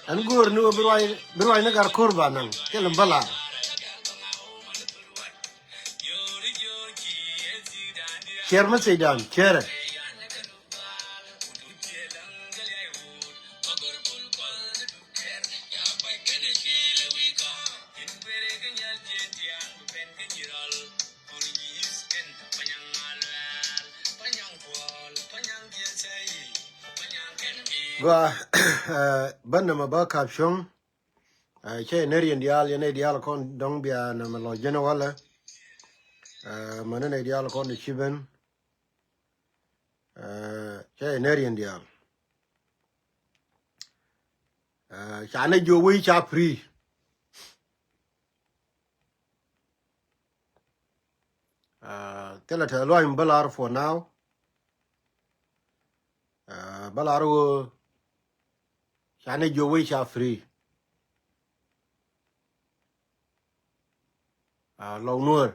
An gur nu berwai na gar kurba nang kelam bala cher ma sedan cher gwa banna ma ba kapshon che nerian dial yene dial kon dong bia na ma lo jena wala manene dial kon de chiben che nerian dial chane jo wi cha free tela ta lo im balar for now balar chane jo wi cha free Lou Nuer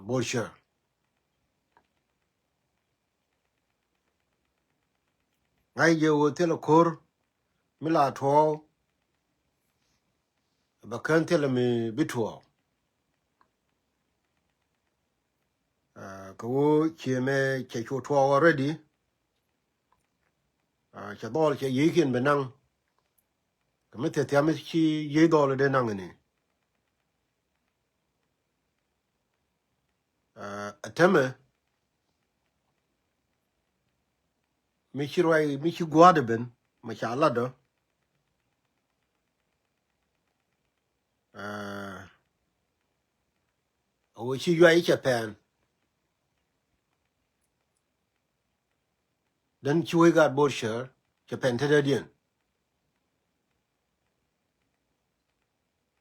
Bolsher ngai je tela kor mila to ba kan tela mi bitwo ko che me che cho to already cha dol che yikin benang kame te tiam chi ye dol de nang ni ateme mi chi roi mi chi gwade ben ma cha la do o chi yuai che pen dan chui gat Bolsher che pen te de dien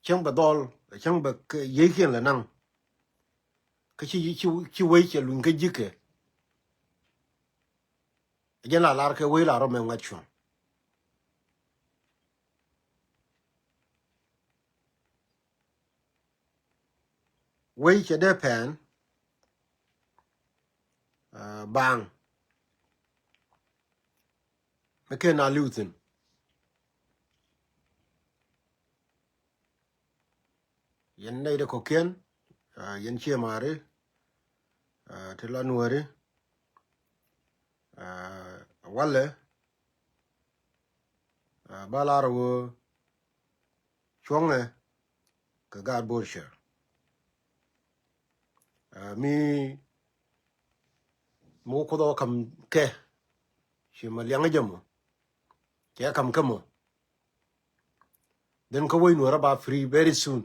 chang ba dol chang ba yikin la nang ka chi wei che lun ke jike jen la lar ke wei la ro me ngat chu wei che de pen bang me ke na lutin yen nei de ko ken yen che mare te la nuere wale balaro chonge ka ga Bolsher mi mo ko do kam ke shi ma liang jamu ke kam kamo then ko wei nuera ba free very soon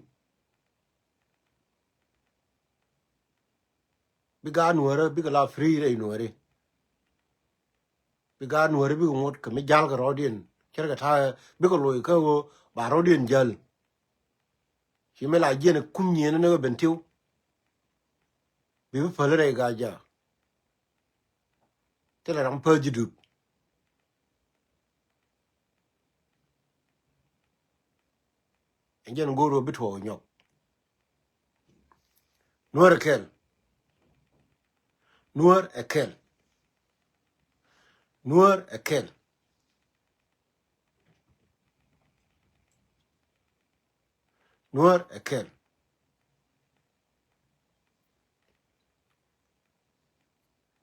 biga nuera biga la free re nuere biga nuere biga ngot ka mi jal ga rodien ker ga ta biga loy ka go ba rodien jal shi me la jene kumnye ne ga bentiu bi pele ga ja tela ram perjidu enjen goro bitwo nyok nuer kel nuer ekel nuer ekel nuer ekel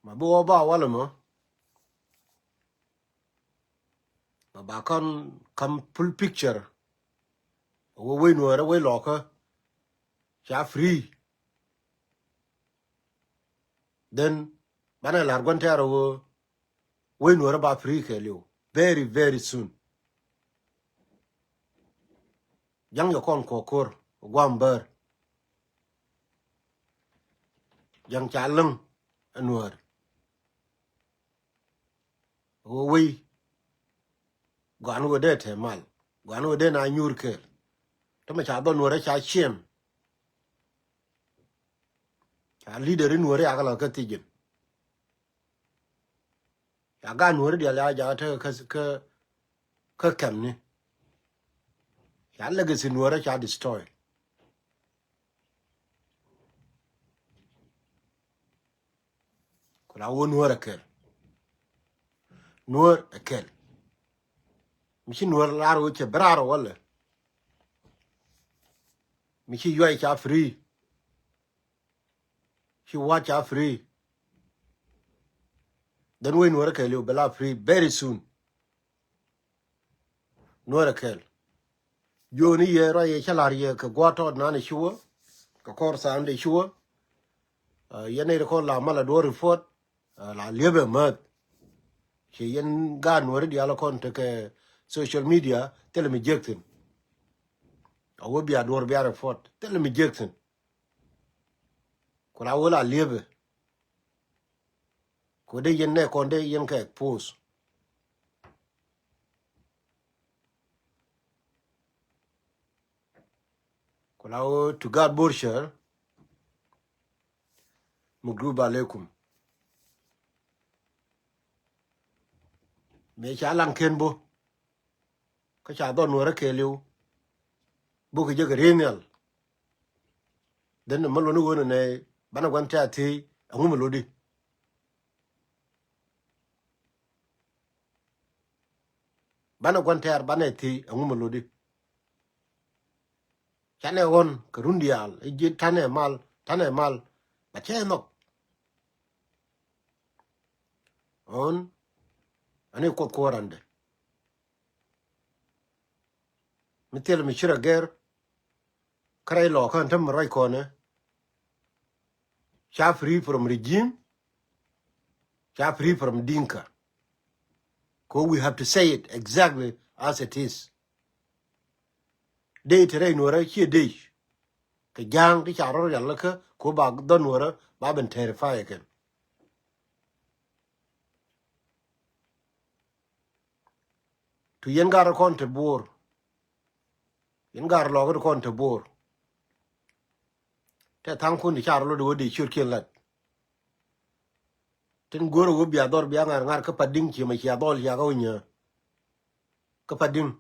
ma bo ba wala mo ma ba kan kam full picture we nuer we loka cha free then bana lar gon taro we Nuer ba free ke liu very very soon yang yo kon kokor gwamber yang chalung Nuer we gwan wo de te mal gwan wo de na nyur ke to ma cha don Nuer cha chem cha leader Nuer ya ga ka tijin ya ga Nuer dia la ja te ka kam ni ya legacy Nuer cha destroy kula wo Nuer ke Nuer ke mishi Nuer laro che braro wala mishi Yuai cha free she watch her free then we Nuer ke liu bela free very soon Nuer ke yo ni ye ra ye chalar ye ka gwato na ne shuwa ka kor sa ande shuwa ye ne ko la mala do report la lebe mat che yen ga Nuer di ala kon te ke social media tele mi jektin awo bi ador bi report tele mi jektin ko la wala lebe ko de yen ne kon de yen ka post ko la to God Borshar mugruba alaikum me cha lan kenbo ka cha don Nuer ke liu bu ke je renal den mo lo no wona ne bana gwan ta ti angu mo di bana gwan ta bana ti angu mo di chane won karundial e je tane mal ba che no on ani ko korande mitel mi chira ger kray lo kan tam rai ko ne cha free from regime cha free from dinka ko we have to say it exactly as it is day tere Nuer chi day ke jang di cha ro yalla ka ko ba don Nuer ba ben terrify again tu yen gar kon te bor yen gar lo ko kon te bor te tang kun di cha ro do di chur ken lat ten goro wo bi ador bi ngar ka pading chi ma chi adol ya go nya ka pading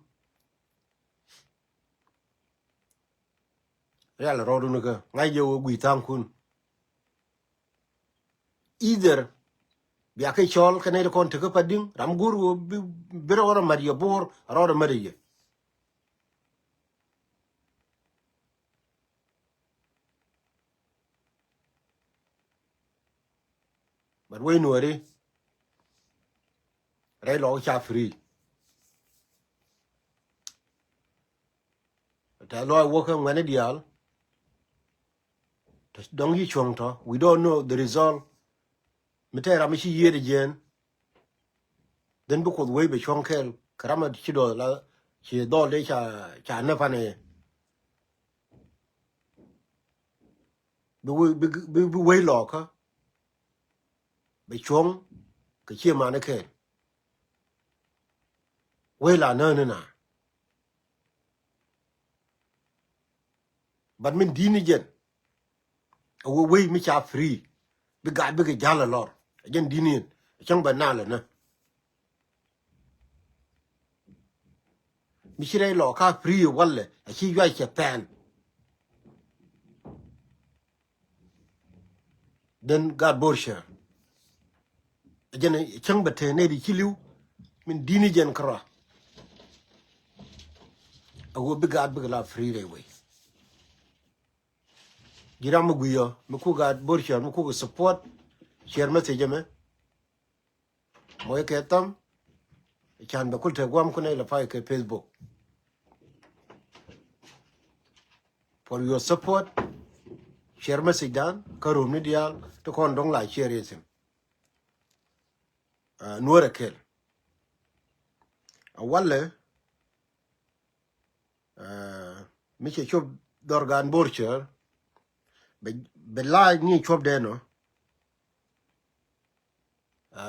real ro do ka ngai yo gwi tang kun either bi akai chol ka ne kon te ka pading ram guru wo bi ro ma ya bor ro ma ye but we Nuer re lo cha free ta lo wo ka ngane dial don't you chong to we don't know the result mitera mi chi yede jen then because we be chong kel karama chi do la chi do le cha na fa ne bi we lo ka be chong ke chi ma ne ke we la na but min dini jen we mi cha free bi ga bi ga jala lor jen dini chang ba na la na mi chi re lo ka free walle a chi yai che pan then God Borshar jen chang ba te ne di chi liu min dini jen kra a wo bi ga la free re we giram guyo mu ku God Borshar mu ku support share message me mo ke tam chan ba kul te gwam ku ne la fa ke Facebook for your support share message dan ka room ni dial to kon dong la share yesim nuora kel wala mi che chop dorgan borcher be la ni chop de no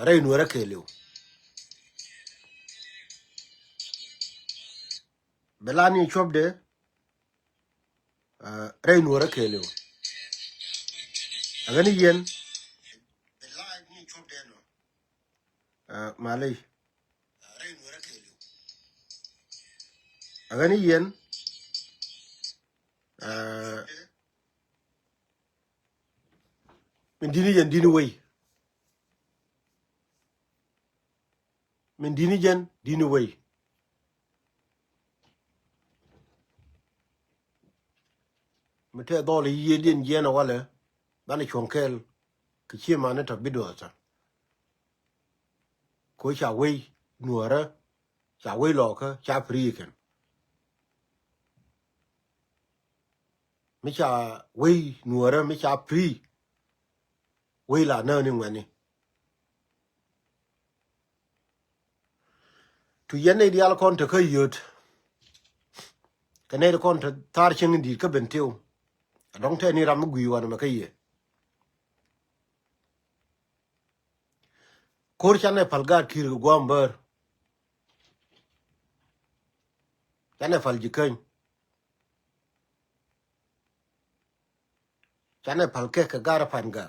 re nuora kelu be la ni chop de re nuora kelu agani yen be la ni chop de no malay re nuora kelu agani yen min dini jen dini way min dini jen dini way mete dole yi din jena wala bana chonkel ke chima ne ta bidota ko cha way nuora cha way lo ka cha priken mi cha way nuora mi cha pri way la na ni ngani tu yene di al kon ta ka yut ka ne kon ta tar chen di ka bentiu dong te ni ram gui wan ma ka ye kor chane palgar kir gwamber chane fal jikan chane pal ke ka gara panga.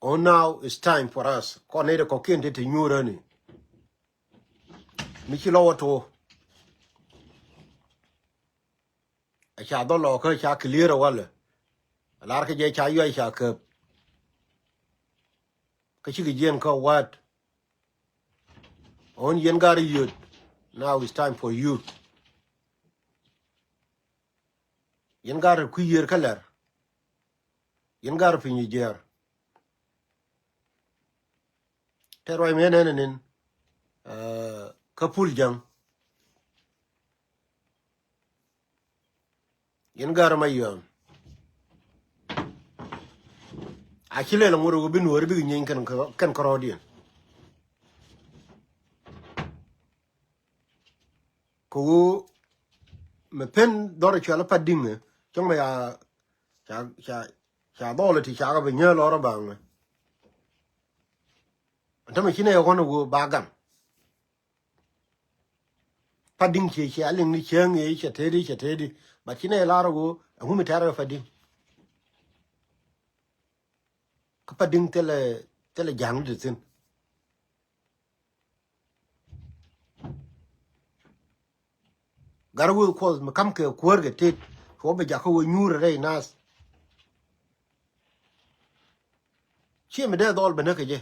Oh, now it's time for us kon ne ko kende te nyura ni mi chi lo to a cha do lo ka cha clear wala lar ka je cha yu cha ka chi ge jen ko wat on yen gar yut. Now it's time for you yen gar ku yer kalar yen gar pinyi jer te roy menenen kapul jang yen gar mayon a chile la ngoro bin wor bi nyen kan korodien ko me pen dor chala padinge chong ma ya cha dole ti cha ga be nyelo ro bang ntama chine yo kono go bagam pading che alin ni cheng e che tedi ba chine la ro go ngumi taro fading ka pading tele jang de tin garwo ko ma kam ke kuor ge tet ko be ja ko nyure re nas chi me de dol be ne ke je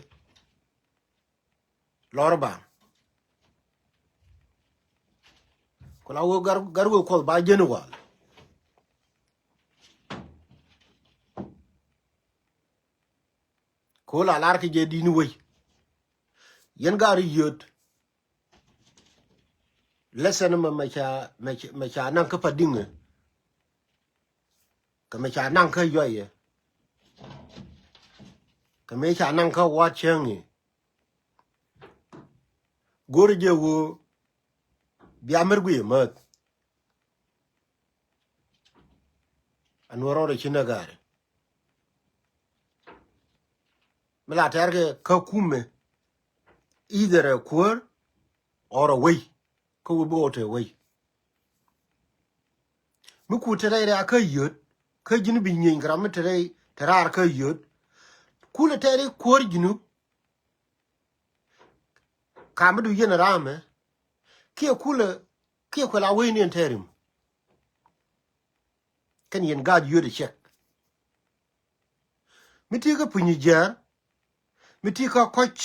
lor ba ko la wo garwo ko ba jenu wa ko la lar ke je dini we yen gar yot lesen ma cha nan ka padinge ka me cha nan ka yoye ka me cha nan ka wa chengi gor je wo bia mergu mat anwaro de chinagare mala terge ka kume either a quar or a way ko wo bo te way mu ku tere ra ka yot ka jinu bi nyin gram tere terar ka yot ku le tere quar jinu kamdu yen rame ke ko la way ni enterim kan yen gad yot check miti ka punyi jar miti ka koch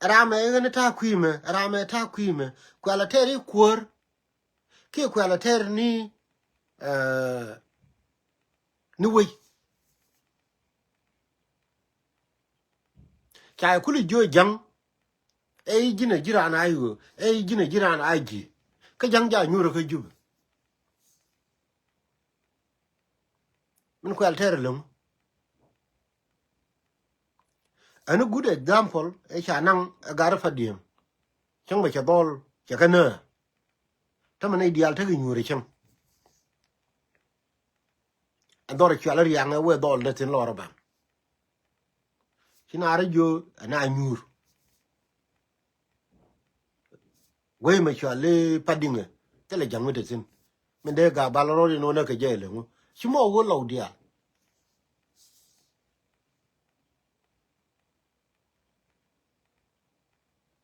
rame ngene ta kwime kwala teri kwor ke kwala ter ni we cha kuli jo jang e jina jirana ayo e jina jirana aji ka jang ja nyuro ka jub min kwel ter lum a good example e cha nang gar fa diem chang ba cha dol cha kana ta man ideal ta gi nyure chang ador cha la yang we dol de tin lor ba kina jo na nyur we ma cha le padinga te le jang de tin men de ga baloro no na ke je le ngo chimo go lo dia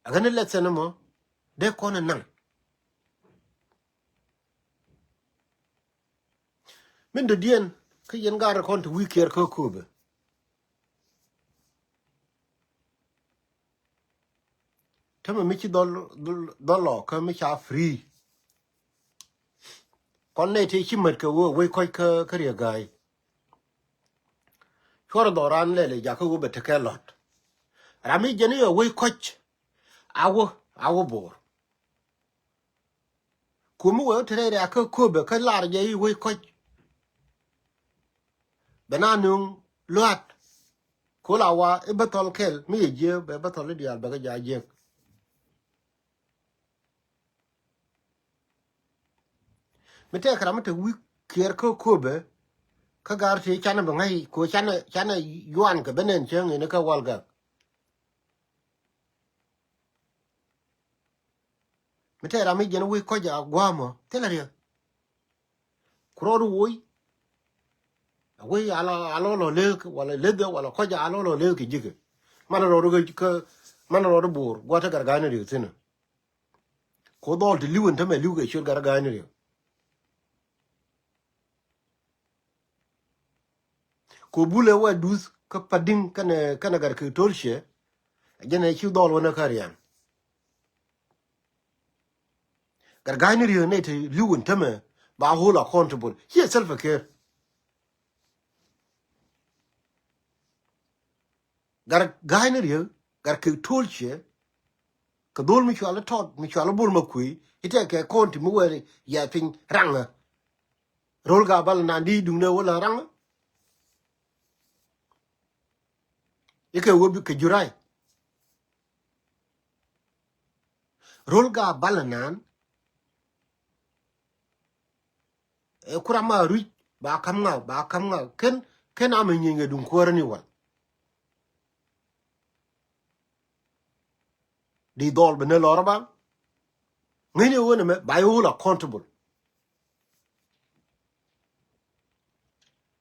agane le tsenamo de kona nang min de dien ke yen gar kon to wiker ko kube tama mi ci dol ka mi cha free kon ne te ci mat ka wo we ko ka ri gai choro doran le ja ko be te ke lot rami jeni yo we ko awo bor kumu wo te re ka kube ka lar je we ko benanung lot ko la wa e batol kel mi je be batol dial ba ga ja je mi te kra mi te wiker ko kube ka gar ti chana ba ngai ko chana yuan ka benen cheng ne ka walga mete ra mi jen wi ko ja gwamo telaria krodu woi ala lo le wala lede wala ko ja ala lo le ki jige mana ro ka mana ro bur gwata gar ga ne ri tina ko dol ti liwen ta me liw ga shur gar ga ne ri ko bule wa dus ka padin kana gar ki tolshe jene ki dol wona kariyan gar ga ne ri ne te liwen ta me ba hold accountable here self care gar ga ne ri gar ki tolshe ka dol mi chwala tot mi chwala bul ma kui ite ke konti mu weri ya pin ranga rol ga bal na di dung ne wala ranga ike wobi ke jurai rol ga bal nan e kurama ru ba kam nga ken am nyinge dun korani wal di dol be ne lorba ngene wona me ba yo la accountable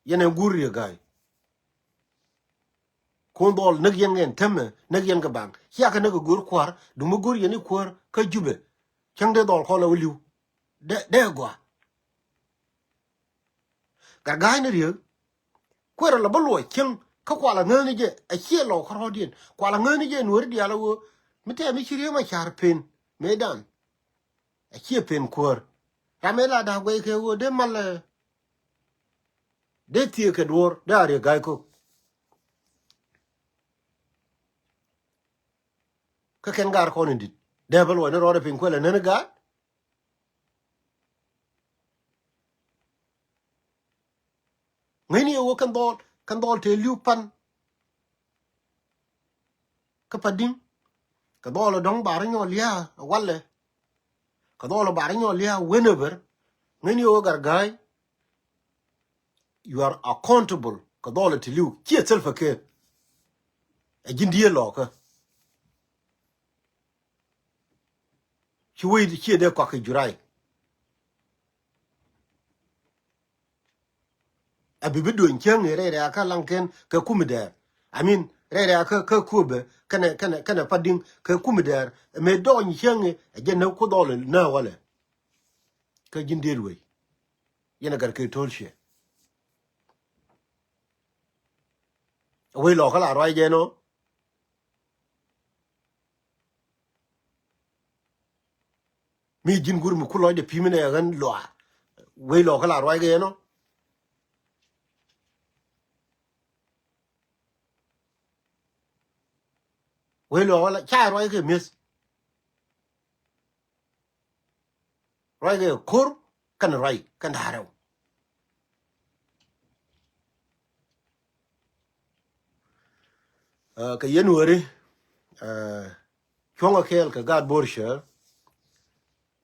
yene gurri gay kon dol nag yengen temme nag yen ga bang ya ka nag gur kwar du mo gur yeni kwar ka jube chang de dol ko la wliu de gwa ga gay ne riyo kwera la balwo chen ka kwala ngani je a che lo krodien kwala ngani je nur di ala wo mite mi chiri ma char pen medan a che pen kwar ramela da gwe ke wo de mal de tie ke dwor da ri gay ko ka ken gar ko ni dit de balwo ne ro de pen kwela ne ga ngani wo kan dol te liu pan ka padin ka dol dong bar nyo lia walle ka dol bar nyo lia whenever ngani wo gar gay you are accountable ka dol te liu chi self ke a jindie lo ka chi wi chi de ko ka jurai a bibi do nchen re ka lanken ka kumide I mean re ka kube kana padin ka kumide me do nchen e je na ko dol na wale ka jindie we yana gar ke tolshe we lo ka la roi je no mi jin gur mu kulo de pimine gan lo we lo ka la roi ge no we lo wala cha roi ge mis roi ge kur kan roi kan haro ka January chonga kel ka gad borsha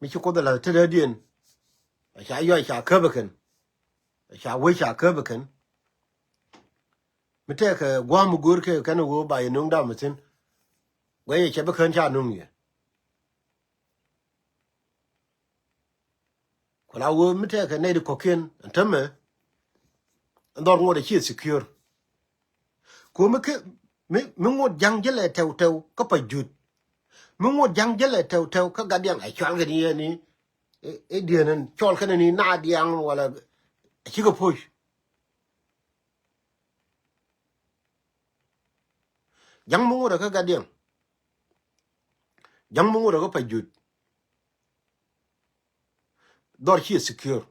mi chi ko da la tere dien sha yo sha kabakan sha we sha kabakan mi te ka gwam gur ke kan wo ba yinung da mutin we ye che bakan cha nung ye ko la wo mi te ka ne de koken antame ndor ngo de chi secure ko mi ke mi ngot jang jele tew tew ka pa jut mi ngot jang jele tew tew ka gadian ai chwal ga ni e dienan chol kan ni na diang wala chi ko push jang mu ngot ka gadian jang mu ngot ka pa jut dor chi secure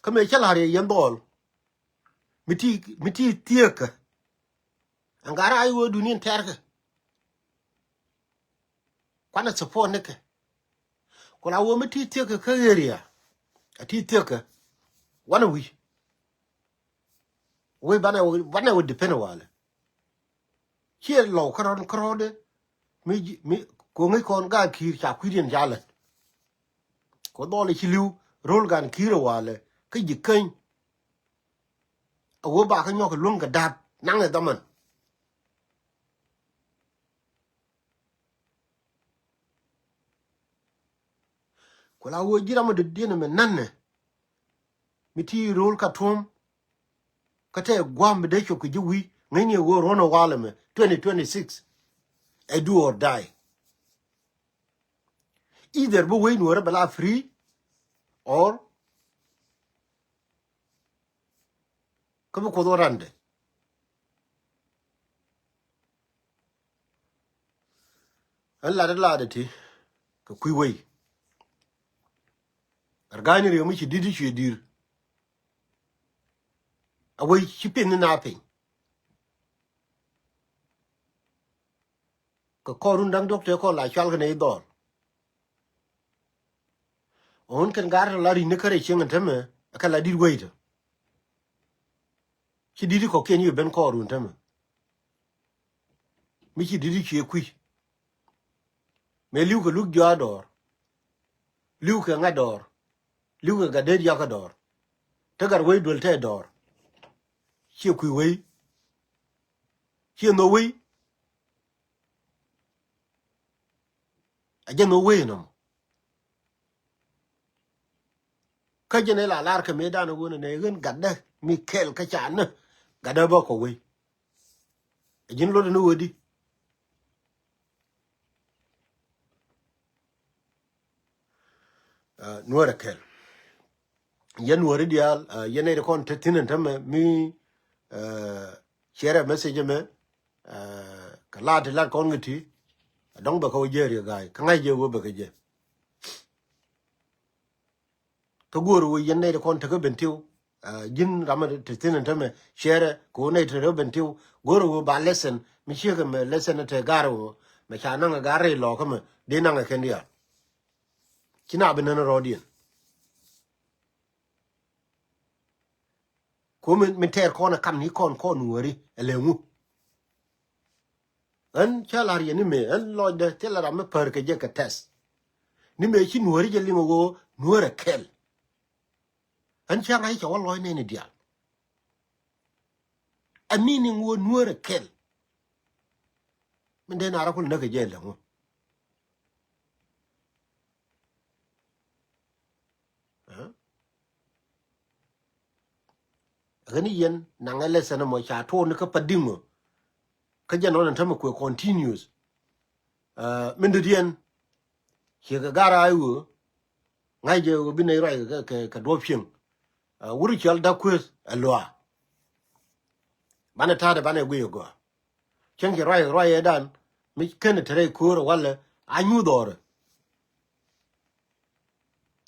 ka me chala re yan dol miti tieka angara ai wo dunin terka kwana support ne ka kola wo miti tieka ka area ati tieka wana we bana wo depend wala here lo karon krode mi ko ngi kon ga kir cha kwidien jala ko dole chi liu rol gan kiro wala ka jikan wo ba ka nyok lung ga dab nang e daman kola wo jira mo de dina men nanne miti rol ka tom ka te gwam de cho ku ji wi ngani wo rono wala me 2026 I do or die either bo we no bala free or ko do rande an la de ti ko ku we argani re mi chi didi chi dir awai chi pin na pin ko korun dang doctor ko la chal ne dor on kan gar la ri ne kare chen tame aka la dir we chi didi ko ken yu ben korun tame mi chi didi chi ku me liu ko luk jo ador liu ka ngador liu ka gader ya ka dor te gar we dol te dor chi ku we chi no we a je no we no ka je ne la lar ka me da no wona ne gen gadda mi kel ka cha na gadda ba ko we jin lo no wodi nuora kel yan wori dial yene de kon tetinen tame mi share message me ka la de la kon ngiti dong ba ko jeri gai ka ngai je wo ba ke je to goro wo yene de kon te ko bentiu jin rama tetinen tame share ko ne te ro bentiu goro wo ba lesson mi shege me lesson te garo me cha na gare lo ko me de na ga ken dia kina be na rodien ko min ter ko na kam ni kon wori elengu an chalar ye ni me an lo de telara me per ke je ka test ni me chi nuori je lingo go nuora kel an changa i chawa lo ne ni dia a meaning wo nuora kel men de na ra ko na ke je le ngo gani yen na ngale sana mo cha to ne ka padingo ka je no na tama ko continuous men de dien che ga gara ayu ngai je go bi ne ra ka do pin wuri chal da kwes alwa bana ta da bana gwe go chen ke rai dan mi ken tere ko wala anyu dor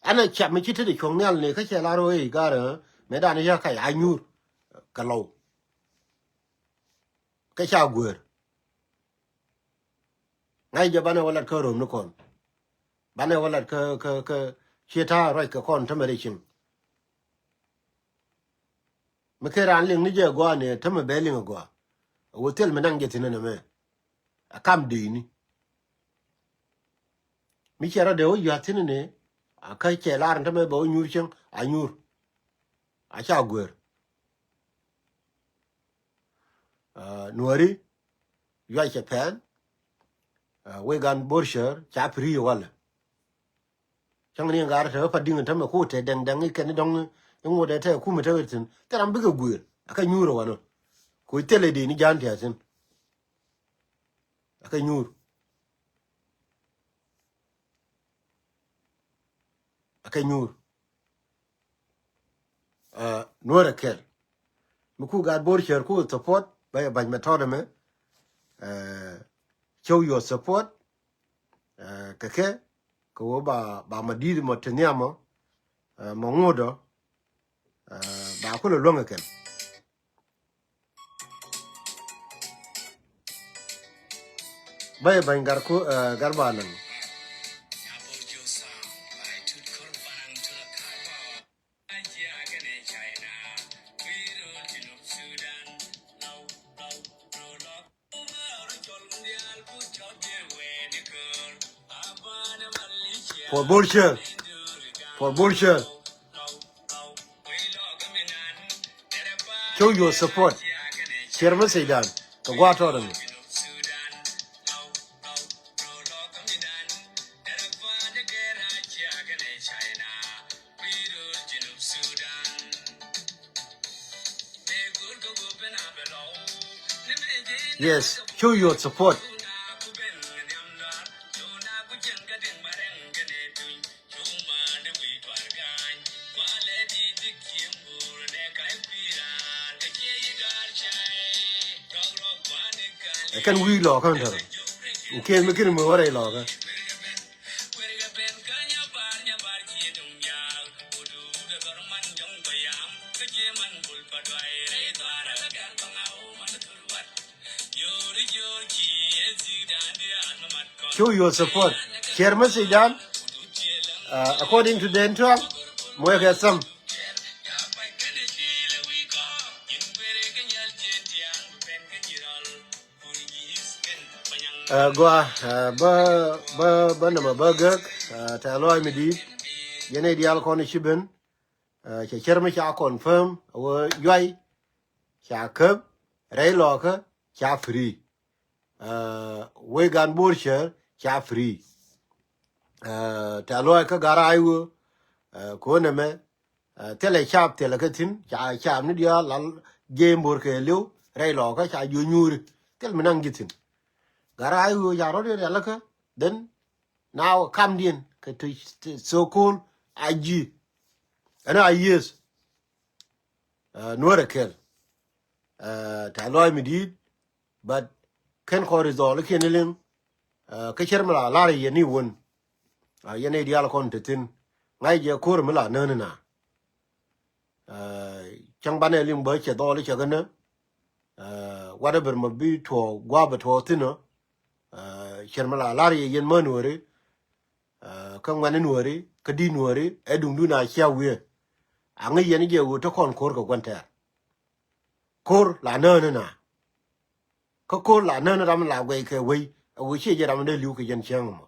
ana chap mi chite de chong nyal ne ka che la ro e gara me dan ya ka anyu ka lo ka cha gwer ngai je bana wala ka rom no kon bana wala ka che ta rai ka kon ta mere chin me ke ran ling ni je go ne te me be ling go wo tel me nang je tin ne me akam de ni mi chero de o ya tin ne akai che lar te me bo nyur chen anyur a cha gwer nuari yuai che pen we gan borsher cha pri wala chang ni ngar te pa ding te me ku te deng deng ke ni dong ngo de te ku me te tin te ram bi go gwer akai nyur wala ko tele de ni jan te tin akai nyur akai nyur nuara kel muku ga borsher ku support by method me show your support kake ko ba madidi mo tenyamo mo ngodo ba ko lo longa ken bay ngar ko garbanan for bullshit for bullshit show your support share message dan ko gwa to dan yes show your support kan wi lo kan tar ke me kin mo wore lo ga show your support share message dan according to the intro mo ga some gwa ba na ma bagak ta lo mi di yene di al kon shiben che cherme cha confirm wo yuai cha keb rai lo ka cha free we gan bursher cha free ta lo ka gara ayu ko ne me tele chap tele ka tin cha ni dia lal game bor ke lu rai lo ka cha yu nyur tel menang gitin gara ayu ya ro de la ka then now come in ka so cool ig ana yes nuara kel ta lo mi di but ken ko resol ken len ka chermala la ye ni won ye ne dia la kon tin ngai je ko mala na na chang ban lim ba che do le che gana whatever ma bi to gwa ba to tin chermala la ye yen manore ka ngwan nuore ka di nuore e dung du na sia we angi ye ni je wo to kon ko ko kwanta kor la na na ko ko la na ram la we ke we we che je ram de lu ke yen chang mo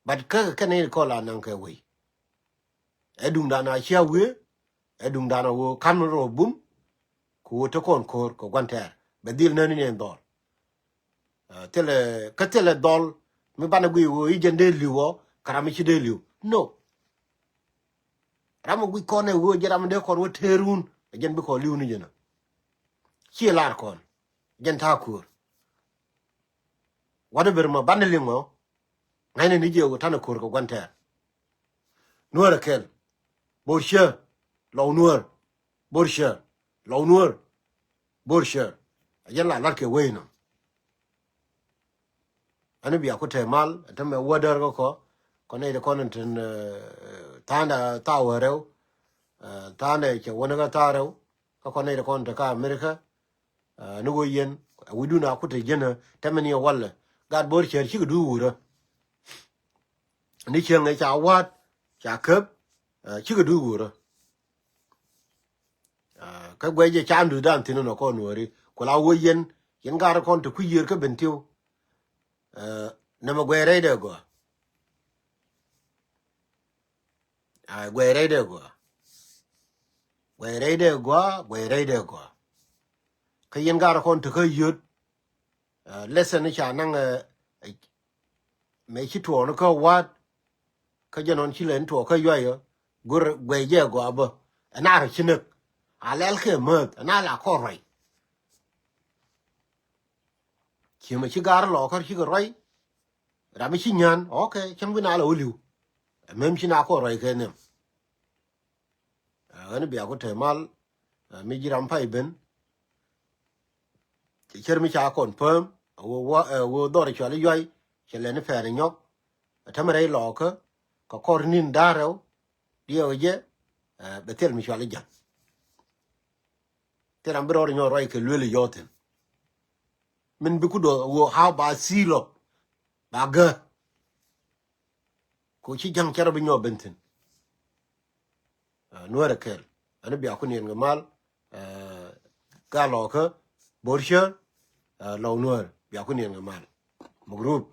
but ka ne ko la nan ke we edung da na sia we edung da na wo kan ro bum ko to kon ko ko gwanta be dil na ni en dol tele ka tele dol mi bana gwi wo i jende liwo karami chi de liw no ram gwi ko ne wo je ram de ko wo terun jen bi ko liw ni jena chi lar kon jen ta kur wada ber ma banelin mo ngane ni je wo tan ko ko gwanta nuara kel borsha law nuar borsha law nuar borsha jen la lar ke we no ani bi akote mal tame wadar ko ne de konten tanda tawero tanda ke wona ga taro ko ne de konta ka america nugo yen widuna akote jena tamani walla gad bor cher chi du wura ni chen cha wat cha kep chi du wura ka gwe je chandu dan tinu no ko nuori ko la wo yen gar kon to ku yer ka bentiu na ma gwe re de go gwe re de go gwe re de go gwe re de go ka yen gar kon to ka yut lesson cha nang me chi to no ko wat ka je non chi len to ka yo gur gwe je go ba na ra chinek alel ke mat na la ko roi chi ma chi gar lo ko chi ko roi ra mi chi nyan okay cham bina la uliu mem chi na ko roi ke ne ani bi ko te mal mi jiram pai ben cher mi cha kon pem wo do ri chali yoi chele ne fer nyok tamare lo ko kornin daro dio je betel mi chali jan teram bro nyo roi ke lele yoten min bi ku do wo how ba silo ba ga ko chi jang cher bi nyo benten nuere kel ani bi ko nien mal ga lo ko borsha Lou Nuer bi ko nien mal mo group